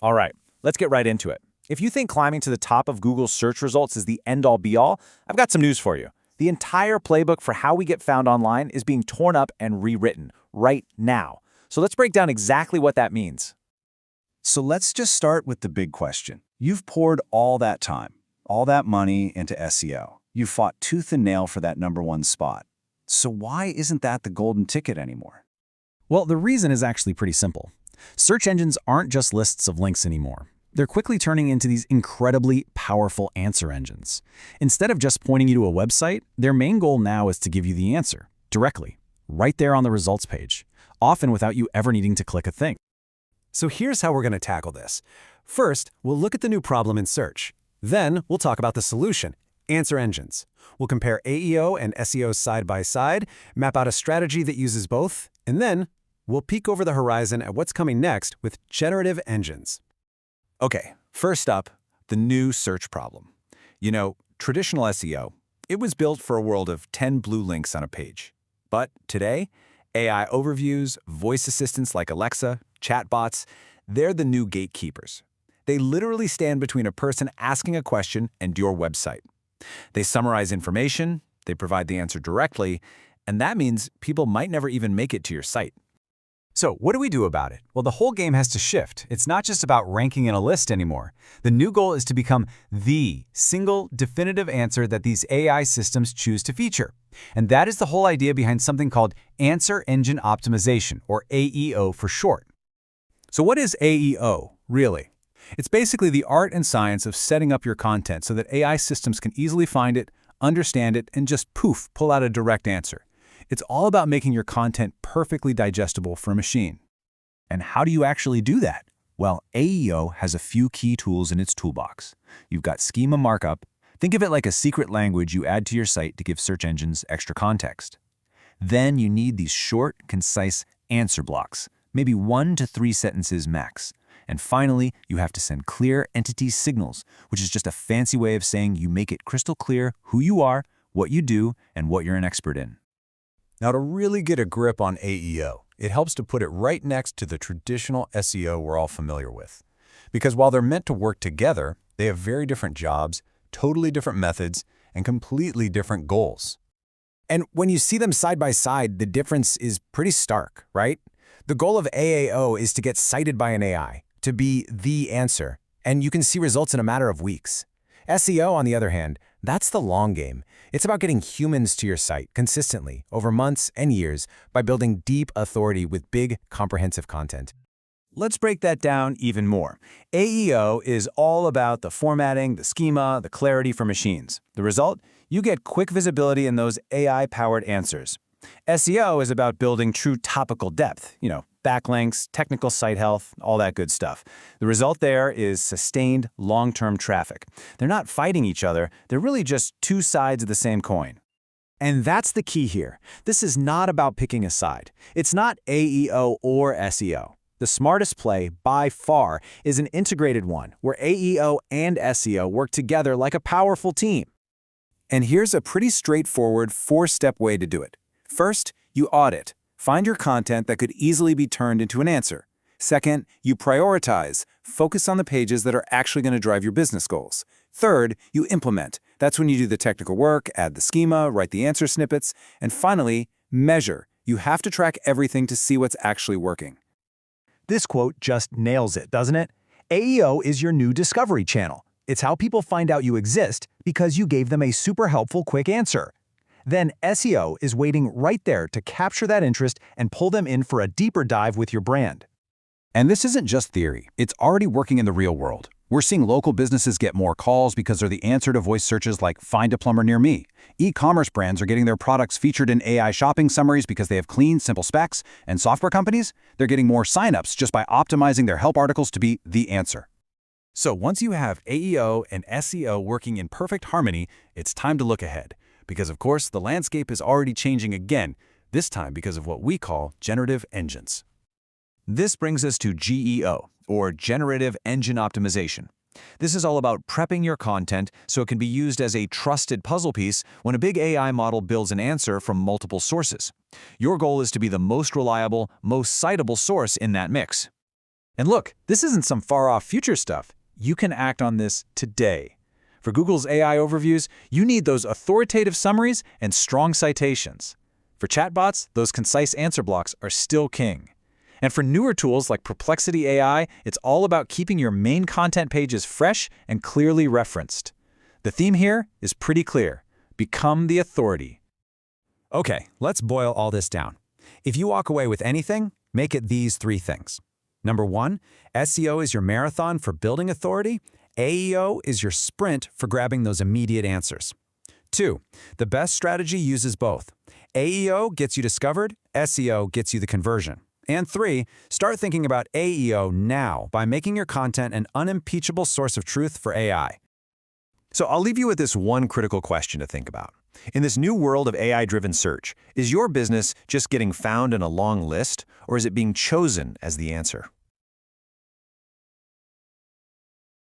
All right, let's get right into it. If you think climbing to the top of Google's search results is the end-all be-all, I've got some news for you. The entire playbook for how we get found online is being torn up and rewritten right now. So let's break down exactly what that means. So let's just start with the big question. You've poured all that time, all that money into SEO. You've fought tooth and nail for that #1 spot. So why isn't that the golden ticket anymore? Well, the reason is actually pretty simple. Search engines aren't just lists of links anymore. They're quickly turning into these incredibly powerful answer engines. Instead of just pointing you to a website, their main goal now is to give you the answer, directly, right there on the results page, often without you ever needing to click a thing. So here's how we're going to tackle this. First, we'll look at the new problem in search. Then, we'll talk about the solution, answer engines. We'll compare AEO and SEO side by side, map out a strategy that uses both, and then we'll peek over the horizon at what's coming next with generative engines. Okay, first up, the new search problem. You know, traditional SEO, it was built for a world of 10 blue links on a page. But today, AI overviews, voice assistants like Alexa, chatbots, they're the new gatekeepers. They literally stand between a person asking a question and your website. They summarize information, they provide the answer directly, and that means people might never even make it to your site. So what do we do about it? Well, the whole game has to shift. It's not just about ranking in a list anymore. The new goal is to become the single definitive answer that these AI systems choose to feature. And that is the whole idea behind something called Answer Engine Optimization, or AEO for short. So what is AEO, really? It's basically the art and science of setting up your content so that AI systems can easily find it, understand it, and just poof, pull out a direct answer. It's all about making your content perfectly digestible for a machine. And how do you actually do that? Well, AEO has a few key tools in its toolbox. You've got schema markup. Think of it like a secret language you add to your site to give search engines extra context. Then you need these short, concise answer blocks, maybe 1 to 3 sentences max. And finally, you have to send clear entity signals, which is just a fancy way of saying you make it crystal clear who you are, what you do, and what you're an expert in. Now, to really get a grip on AEO, it helps to put it right next to the traditional SEO we're all familiar with. Because while they're meant to work together, they have very different jobs, totally different methods, and completely different goals. And when you see them side by side, the difference is pretty stark, right? The goal of AEO is to get cited by an AI, to be the answer, and you can see results in a matter of weeks. SEO, on the other hand, that's the long game. It's about getting humans to your site consistently over months and years by building deep authority with big, comprehensive content. Let's break that down even more. AEO is all about the formatting, the schema, the clarity for machines. The result? You get quick visibility in those AI-powered answers. SEO is about building true topical depth, backlinks, technical site health, all that good stuff. The result there is sustained long-term traffic. They're not fighting each other, they're really just two sides of the same coin. And that's the key here. This is not about picking a side. It's not AEO or SEO. The smartest play, by far, is an integrated one, where AEO and SEO work together like a powerful team. And here's a pretty straightforward 4-step way to do it. First, you audit. Find your content that could easily be turned into an answer. Second, you prioritize. Focus on the pages that are actually going to drive your business goals. Third, you implement. That's when you do the technical work, add the schema, write the answer snippets. And finally, measure. You have to track everything to see what's actually working. This quote just nails it, doesn't it? AEO is your new discovery channel. It's how people find out you exist because you gave them a super helpful quick answer. Then SEO is waiting right there to capture that interest and pull them in for a deeper dive with your brand. And this isn't just theory. It's already working in the real world. We're seeing local businesses get more calls because they're the answer to voice searches like "Find a plumber near me." E-commerce brands are getting their products featured in AI shopping summaries because they have clean, simple specs. And software companies, they're getting more signups just by optimizing their help articles to be the answer. So once you have AEO and SEO working in perfect harmony, it's time to look ahead. Because of course, the landscape is already changing again, this time because of what we call generative engines. This brings us to GEO, or Generative Engine Optimization. This is all about prepping your content so it can be used as a trusted puzzle piece when a big AI model builds an answer from multiple sources. Your goal is to be the most reliable, most citable source in that mix. And look, this isn't some far-off future stuff. You can act on this today. For Google's AI overviews, you need those authoritative summaries and strong citations. For chatbots, those concise answer blocks are still king. And for newer tools like Perplexity AI, it's all about keeping your main content pages fresh and clearly referenced. The theme here is pretty clear. Become the authority. Okay, let's boil all this down. If you walk away with anything, make it these 3 things. Number 1, SEO is your marathon for building authority. AEO is your sprint for grabbing those immediate answers. 2, the best strategy uses both. AEO gets you discovered, SEO gets you the conversion. And 3, start thinking about AEO now by making your content an unimpeachable source of truth for AI. So I'll leave you with this one critical question to think about. In this new world of AI-driven search, is your business just getting found in a long list, or is it being chosen as the answer?